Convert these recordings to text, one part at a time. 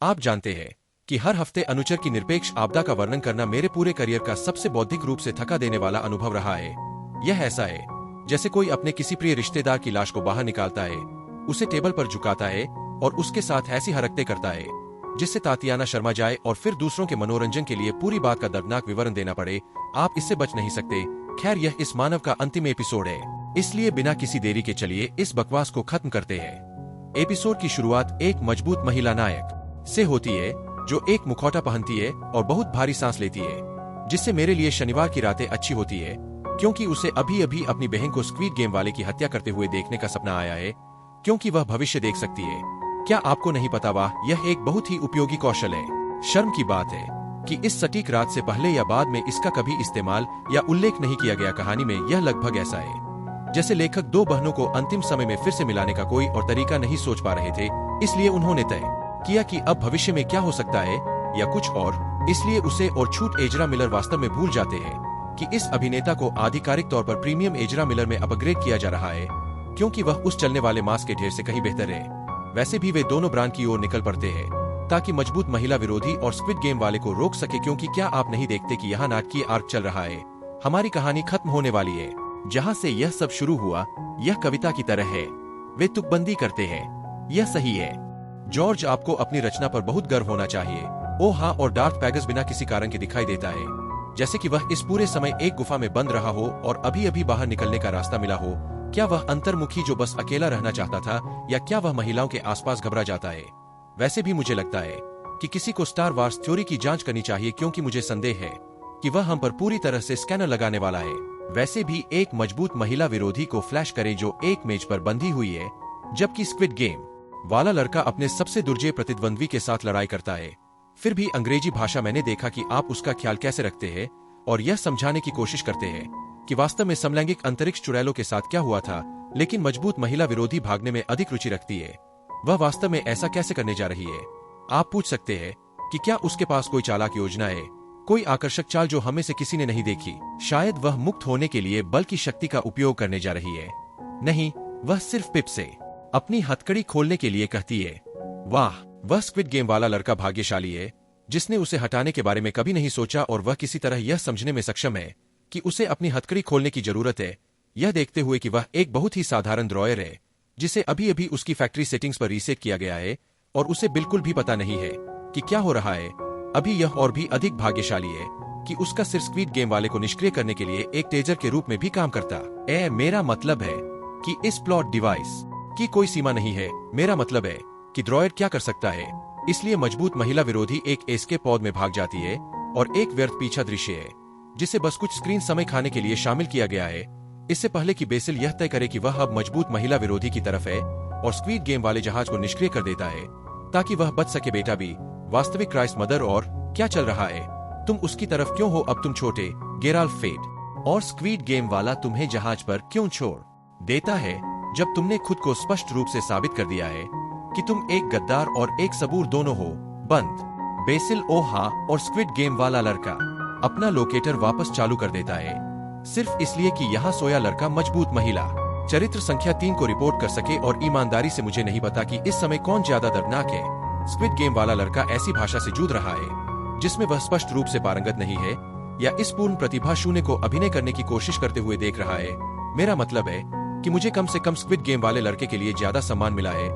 आप जानते हैं कि हर हफ्ते अनुचर की निरपेक्ष आपदा का वर्णन करना मेरे पूरे करियर का सबसे बौद्धिक रूप से थका देने वाला अनुभव रहा है। यह ऐसा है जैसे कोई अपने किसी प्रिय रिश्तेदार की लाश को बाहर निकालता है, उसे टेबल पर झुकाता है और उसके साथ ऐसी हरकतें करता है जिससे तातियाना शर्मा जाए और फिर दूसरों के मनोरंजन के लिए पूरी बात का दर्दनाक विवरण देना पड़े। आप इससे बच नहीं सकते। खैर, यह इस मानव का अंतिम एपिसोड है, इसलिए बिना किसी देरी के चलिए इस बकवास को खत्म करते हैं। एपिसोड की शुरुआत एक मजबूत महिला नायक से होती है जो एक मुखौटा पहनती है और बहुत भारी सांस लेती है, जिससे मेरे लिए शनिवार की रातें अच्छी होती है, क्योंकि उसे अभी अभी अपनी बहन को स्क्विड गेम वाले की हत्या करते हुए देखने का सपना आया है, क्योंकि वह भविष्य देख सकती है। क्या आपको नहीं पता? वाह, यह एक बहुत ही उपयोगी कौशल है। शर्म की बात है कि इस सटीक रात से पहले या बाद में इसका कभी इस्तेमाल या उल्लेख नहीं किया गया। कहानी में यह लगभग ऐसा है जैसे लेखक दो बहनों को अंतिम समय में फिर से मिलाने का कोई और तरीका नहीं सोच पा रहे थे, इसलिए उन्होंने तय किया कि अब भविष्य में क्या हो सकता है या कुछ और। इसलिए उसे और छूट एजरा मिलर वास्तव में भूल जाते हैं कि इस अभिनेता को आधिकारिक तौर पर प्रीमियम एजरा मिलर में अपग्रेड किया जा रहा है, क्योंकि वह उस चलने वाले मांस के ढेर से कहीं बेहतर है। वैसे भी वे दोनों ब्रांड की ओर निकल पड़ते हैं ताकि मजबूत महिला विरोधी और स्क्विड गेम वाले को रोक सके, क्योंकि क्या आप नहीं देखते कि यहाँ नाटकीय आर्क चल रहा है। हमारी कहानी खत्म होने वाली है। जहाँ से यह सब शुरू हुआ यह कविता की तरह है। वे तुकबंदी करते हैं, यह सही है। जॉर्ज, आपको अपनी रचना पर बहुत गर्व होना चाहिए। ओ हाँ, और डार्थ पैगस बिना किसी कारण के दिखाई देता है, जैसे कि वह इस पूरे समय एक गुफा में बंद रहा हो और अभी अभी बाहर निकलने का रास्ता मिला हो। क्या वह अंतर्मुखी जो बस अकेला रहना चाहता था, या क्या वह महिलाओं के आसपास घबरा जाता है? वैसे भी मुझे लगता है कि किसी को स्टार वार्स थ्योरी की जांच करनी चाहिए, क्योंकि मुझे संदेह है कि वह हम पर पूरी तरह से स्कैनर लगाने वाला है। वैसे भी एक मजबूत महिला विरोधी को फ्लैश करें जो एक मेज पर बंधी हुई है, जबकि स्क्विड गेम वाला लड़का अपने सबसे दुर्जय प्रतिद्वंद्वी के साथ लड़ाई करता है। फिर भी अंग्रेजी भाषा मैंने देखा कि आप उसका ख्याल कैसे रखते हैं और यह समझाने की कोशिश करते हैं कि वास्तव में समलैंगिक अंतरिक्ष चुड़ैलों के साथ क्या हुआ था, लेकिन मजबूत महिला विरोधी भागने में अधिक रुचि रखती है। वह वास्तव में ऐसा कैसे करने जा रही है? आप पूछ सकते हैं कि क्या उसके पास कोई चालाक योजना है, कोई आकर्षक चाल जो हमें से किसी ने नहीं देखी? शायद वह मुक्त होने के लिए बल की शक्ति का उपयोग करने जा रही है। नहीं, वह सिर्फ पिप से अपनी हथकड़ी खोलने के लिए कहती है। वाह, वह स्क्विड गेम वाला लड़का भाग्यशाली है जिसने उसे हटाने के बारे में कभी नहीं सोचा, और वह किसी तरह यह समझने में सक्षम है कि उसे अपनी हथकड़ी खोलने की जरूरत है, यह देखते हुए कि वह एक बहुत ही साधारण ड्रॉयर है जिसे अभी अभी उसकी फैक्ट्री सेटिंग्स पर रीसेट किया गया है, और उसे बिल्कुल भी पता नहीं है कि क्या हो रहा है। अभी यह और भी अधिक भाग्यशाली है कि उसका सिर स्क्विड गेम वाले को निष्क्रिय करने के लिए एक टेजर के रूप में भी काम करता। मेरा मतलब है कि इस प्लॉट डिवाइस की कोई सीमा नहीं है। मेरा मतलब है कि ड्रॉयर क्या कर सकता है। इसलिए मजबूत महिला विरोधी एक एस्केप पॉड में भाग जाती है, और एक व्यर्थ पीछा दृश्य है जिसे बस कुछ स्क्रीन समय खाने के लिए शामिल किया गया है, इससे पहले कि बेसिल यह तय करे कि वह अब मजबूत महिला विरोधी की तरफ है और स्क्विड गेम वाले जहाज को निष्क्रिय कर देता है ताकि वह बच सके। बेटा भी वास्तविक क्राइस्ट मदर, और क्या चल रहा है? तुम उसकी तरफ क्यों हो? अब तुम छोटे गेराल्फ फेड, और स्क्विड गेम वाला तुम्हें जहाज पर क्यों छोड़ देता है जब तुमने खुद को स्पष्ट रूप से साबित कर दिया है कि तुम एक गद्दार और एक सबूर दोनों हो? बंद। बेसिल, ओ हाँ, और स्क्विड गेम वाला लड़का अपना लोकेटर वापस चालू कर देता है सिर्फ इसलिए कि यहाँ सोया लड़का मजबूत महिला चरित्र संख्या 3 को रिपोर्ट कर सके। और ईमानदारी से मुझे नहीं पता कि इस समय कौन ज्यादा दर्दनाक है, स्क्विड गेम वाला लड़का ऐसी भाषा से जूझ रहा है जिसमें वह स्पष्ट रूप से पारंगत नहीं है, या इस पूर्ण प्रतिभा शून्य को अभिनय करने की कोशिश करते हुए देख रहा है। मेरा मतलब है कि मुझे कम से कम स्क्विड गेम वाले लड़के के लिए ज्यादा सम्मान मिला है,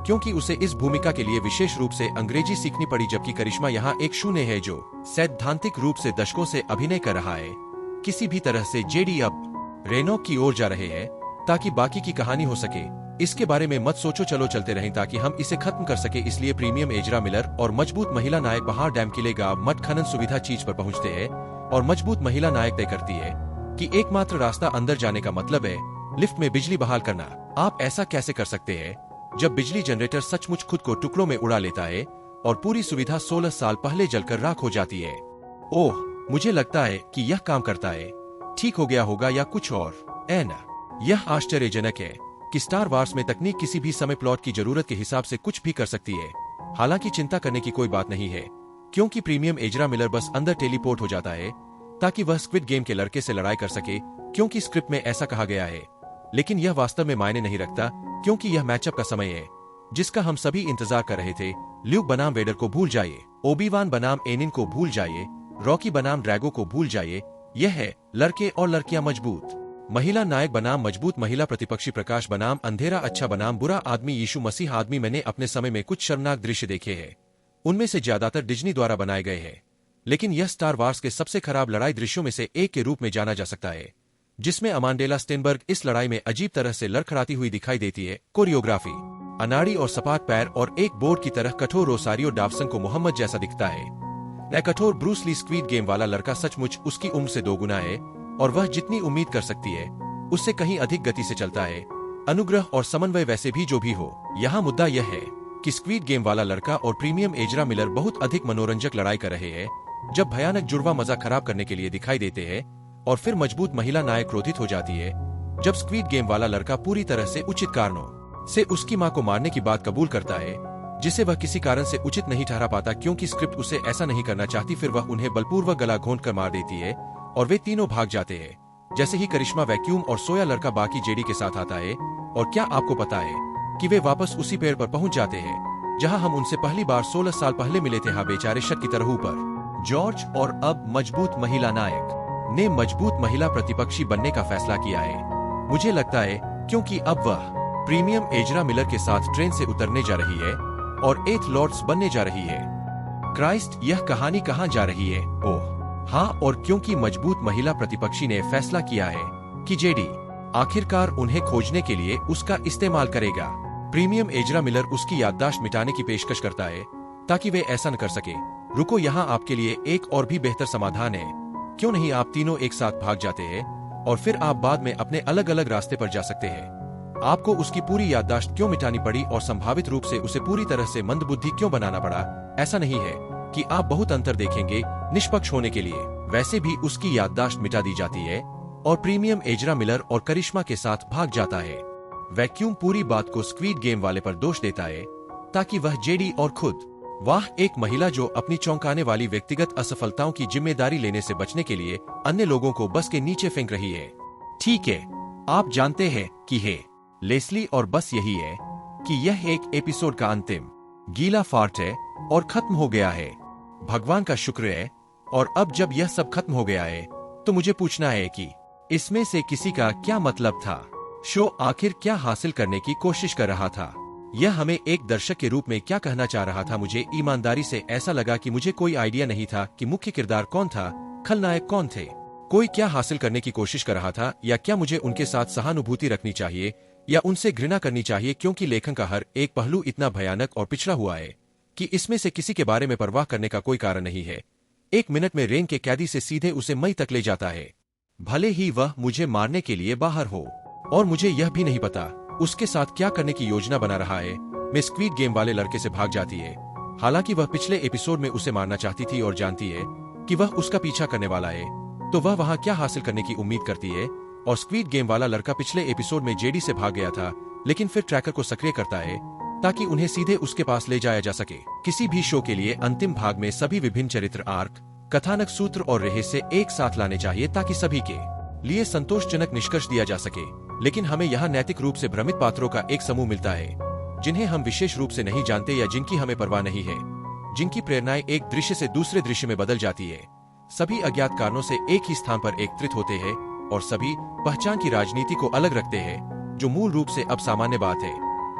क्योंकि उसे इस भूमिका के लिए विशेष रूप से अंग्रेजी सीखनी पड़ी, जबकि करिश्मा यहाँ एक शून्य है जो सैद्धांतिक रूप से दशकों से अभिनय कर रहा है। किसी भी तरह से जेडी अब रेनो की ओर जा रहे हैं ताकि बाकी की कहानी हो सके। इसके बारे में मत सोचो, चलो चलते रहें ताकि हम इसे खत्म कर सके। इसलिए प्रीमियम एजरा मिलर और मजबूत महिला नायक पहाड़ डैम किले गांव मठ खनन सुविधा चीज पर पहुंचते हैं, और मजबूत महिला नायक तय करती है कि एकमात्र रास्ता अंदर जाने का मतलब है लिफ्ट में बिजली बहाल करना। आप ऐसा कैसे कर सकते हैं जब बिजली जनरेटर सचमुच खुद को टुकड़ों में उड़ा लेता है और पूरी सुविधा 16 साल पहले जलकर राख हो जाती है? ओह, मुझे लगता है कि यह काम करता है। ठीक हो गया होगा या कुछ और? ना, यह आश्चर्यजनक है कि स्टार वार्स में तकनीक किसी भी समय प्लॉट की जरूरत के हिसाब से कुछ भी कर सकती है। हालांकि चिंता करने की कोई बात नहीं है, क्योंकि प्रीमियम एजरा मिलर बस अंदर टेलीपोर्ट हो जाता है ताकि वह स्क्विड गेम के लड़के से लड़ाई कर सके, क्योंकि स्क्रिप्ट में ऐसा कहा गया है। लेकिन यह वास्तव में मायने नहीं रखता, क्योंकि यह मैचअप का समय है जिसका हम सभी इंतजार कर रहे थे। ल्यूक बनाम वेडर को भूल जाइए, ओबी-वान बनाम एनिन को भूल जाइए, रॉकी बनाम ड्रैगो को भूल जाइए। यह है लड़के और लड़कियां मजबूत। महिला नायक बनाम मजबूत महिला प्रतिपक्षी, प्रकाश बनाम अंधेरा, अच्छा बनाम बुरा आदमी, यीशु मसीह आदमी। मैंने अपने समय में कुछ शर्मनाक दृश्य देखे हैं, उनमें से ज्यादातर डिज्नी द्वारा बनाए गए हैं, लेकिन यह स्टार वार्स के सबसे खराब लड़ाई दृश्यों में से एक के रूप में जाना जा सकता है, जिसमें अमांडेला स्टेनबर्ग इस लड़ाई में अजीब तरह से लड़खड़ाती हुई दिखाई देती है। कोरियोग्राफी, अनाड़ी और सपाट पैर और एक बोर्ड की तरह कठोर। रोसारियो डॉवसन को मोहम्मद जैसा दिखता है। यह कठोर ब्रूस ली स्क्वीड गेम वाला लड़का सचमुच उसकी उम्र से दोगुना है और वह जितनी उम्मीद कर सकती है उससे कहीं अधिक गति से चलता है। अनुग्रह और समन्वय वैसे भी जो भी हो, यहाँ मुद्दा यह है कि स्क्वीड गेम वाला लड़का और प्रीमियम एजरा मिलर बहुत अधिक मनोरंजक लड़ाई कर रहे हैं, जब भयानक जुड़वा मजा खराब करने के लिए दिखाई देते हैं, और फिर मजबूत महिला नायक क्रोधित हो जाती है जब स्क्वीड गेम वाला लड़का पूरी तरह से उचित कारणों से उसकी मां को मारने की बात कबूल करता है, जिसे वह किसी कारण से उचित नहीं ठहरा पाता क्योंकि स्क्रिप्ट उसे ऐसा नहीं करना चाहती। फिर वह उन्हें बलपूर्वक गला घोंट कर मार देती है और वे तीनों भाग जाते हैं। जैसे ही करिश्मा, वैक्यूम और सोया लड़का बाकी जेडी के साथ आता है, और क्या आपको पता है कि वे वापस उसी पेड़ पर पहुंच जाते हैं जहां हम उनसे पहली बार 16 साल पहले मिले थे। हाँ, बेचारे शक की तरह ऊपर। जॉर्ज और अब मजबूत महिला नायक ने मजबूत महिला प्रतिपक्षी बनने का फैसला किया है, मुझे लगता है, क्योंकि अब वह प्रीमियम एजरा मिलर के साथ ट्रेन से उतरने जा रही है और एथ लॉर्ड्स बनने जा रही है। क्राइस्ट, यह कहानी कहाँ जा रही है? ओह हाँ, और क्योंकि मजबूत महिला प्रतिपक्षी ने फैसला किया है कि जेडी आखिरकार उन्हें खोजने के लिए उसका इस्तेमाल करेगा, प्रीमियम एजरा मिलर उसकी याददाश्त मिटाने की पेशकश करता है ताकि वे ऐसा न कर सके। रुको, यहाँ आपके लिए एक और भी बेहतर समाधान है। क्यों नहीं आप तीनों एक साथ भाग जाते हैं और फिर आप बाद में अपने अलग अलग रास्ते पर जा सकते हैं। आपको उसकी पूरी याददाश्त क्यों मिटानी पड़ी और संभावित रूप से उसे पूरी तरह से मंदबुद्धि क्यों बनाना पड़ा? ऐसा नहीं है कि आप बहुत अंतर देखेंगे निष्पक्ष होने के लिए। वैसे भी उसकी याददाश्त मिटा दी जाती है और प्रीमियम एजरा मिलर और करिश्मा के साथ भाग जाता है। वैक्यूम पूरी बात को स्क्वीड गेम वाले पर दोष देता है ताकि वह जेडी और खुद, वाह, एक महिला जो अपनी चौंकाने वाली व्यक्तिगत असफलताओं की जिम्मेदारी लेने से बचने के लिए अन्य लोगों को बस के नीचे फेंक रही है। ठीक है, आप जानते हैं कि है लेस्ली, और बस यही है कि यह एक एपिसोड का अंतिम गीला फार्ट है और खत्म हो गया है। भगवान का शुक्र है। और अब जब यह सब खत्म हो गया है तो मुझे पूछना है कि इसमें से किसी का क्या मतलब था? शो आखिर क्या हासिल करने की कोशिश कर रहा था? यह हमें एक दर्शक के रूप में क्या कहना चाह रहा था? मुझे ईमानदारी से ऐसा लगा कि मुझे कोई आइडिया नहीं था कि मुख्य किरदार कौन था, खलनायक कौन थे, कोई क्या हासिल करने की कोशिश कर रहा था, या क्या मुझे उनके साथ सहानुभूति रखनी चाहिए या उनसे घृणा करनी चाहिए, क्योंकि लेखन का हर एक पहलू इतना भयानक और पिछड़ा हुआ है कि इसमें से किसी के बारे में परवाह करने का कोई कारण नहीं है। 1 मिनट में रेन के कैदी से सीधे उसे मई तक ले जाता है, भले ही वह मुझे मारने के लिए बाहर हो, और मुझे यह भी नहीं पता उसके साथ क्या करने की योजना बना रहा है। मैं स्क्वीड गेम वाले लड़के से भाग जाती है, हालांकि वह पिछले एपिसोड में उसे मारना चाहती थी और जानती है कि वह उसका पीछा करने वाला है, तो वह वहां क्या हासिल करने की उम्मीद करती है। और स्क्वीड गेम वाला लड़का पिछले एपिसोड में जेडी से भाग गया था, लेकिन फिर ट्रैकर को सक्रिय करता है ताकि उन्हें सीधे उसके पास ले जाया जा सके। किसी भी शो के लिए अंतिम भाग में सभी विभिन्न चरित्र आर्क, कथानक सूत्र और रहस्य एक साथ लाने चाहिए ताकि सभी के लिए संतोषजनक निष्कर्ष दिया जा सके। लेकिन हमें यहाँ नैतिक रूप से भ्रमित पात्रों का एक समूह मिलता है जिन्हें हम विशेष रूप से नहीं जानते या जिनकी हमें परवाह नहीं है, जिनकी प्रेरणाएं एक दृश्य से दूसरे दृश्य में बदल जाती है। सभी अज्ञात कारणों से एक ही स्थान पर एकत्रित होते हैं और सभी पहचान की राजनीति को अलग रखते हैं, जो मूल रूप से अब सामान्य बात है।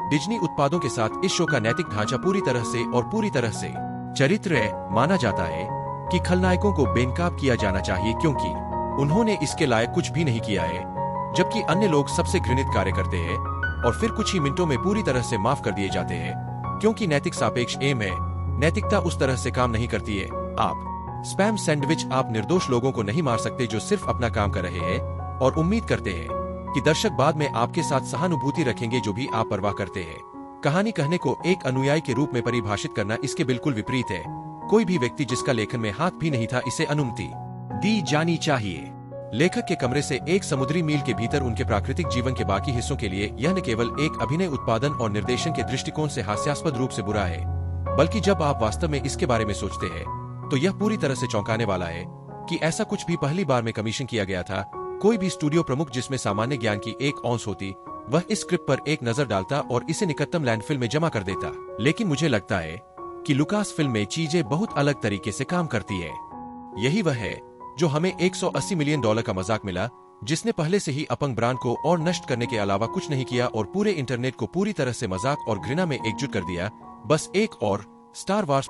डिज्नी उत्पादों के साथ इस शो का नैतिक ढांचा पूरी तरह से चरित्र माना जाता है कि खलनायकों को बेनकाब किया जाना चाहिए क्योंकि उन्होंने इसके लायक कुछ भी नहीं किया है, जबकि अन्य लोग सबसे घृणित कार्य करते हैं और फिर कुछ ही मिनटों में पूरी तरह से माफ कर दिए जाते हैं, क्योंकि नैतिक सापेक्ष एम है। नैतिकता उस तरह से काम नहीं करती है। आप स्पैम सैंडविच, आप निर्दोष लोगों को नहीं मार सकते जो सिर्फ अपना काम कर रहे हैं और उम्मीद करते हैं कि दर्शक बाद में आपके साथ सहानुभूति रखेंगे जो भी आप परवाह करते हैं। कहानी कहने को एक अनुयायी के रूप में परिभाषित करना इसके बिल्कुल विपरीत है। कोई भी व्यक्ति जिसका लेखन में हाथ भी नहीं था, इसे अनुमति दी जानी चाहिए। लेखक के कमरे से एक समुद्री मील के भीतर उनके प्राकृतिक जीवन के बाकी हिस्सों के लिए यह न केवल एक अभिनय उत्पादन और निर्देशन के दृष्टिकोण से हास्यास्पद रूप से बुरा है, बल्कि जब आप वास्तव में इसके बारे में सोचते हैं तो यह पूरी तरह से चौंकाने वाला है कि ऐसा कुछ भी पहली बार में कमीशन किया गया था। कोई भी स्टूडियो प्रमुख जिसमें सामान्य ज्ञान की एक औंस होती, वह इस स्क्रिप्ट पर एक नजर डालता और इसे निकटतम लैंडफिल में जमा कर देता। लेकिन मुझे लगता है कि लुकास फिल्म में चीजें बहुत अलग तरीके से काम करती है। यही वह है जो हमें $180 मिलियन का मजाक मिला, जिसने पहले से ही अपंग ब्रांड को और नष्ट करने के अलावा कुछ नहीं किया और पूरे इंटरनेट को पूरी तरह से मजाक और घृणा में एकजुट कर दिया। बस एक और स्टार वार्स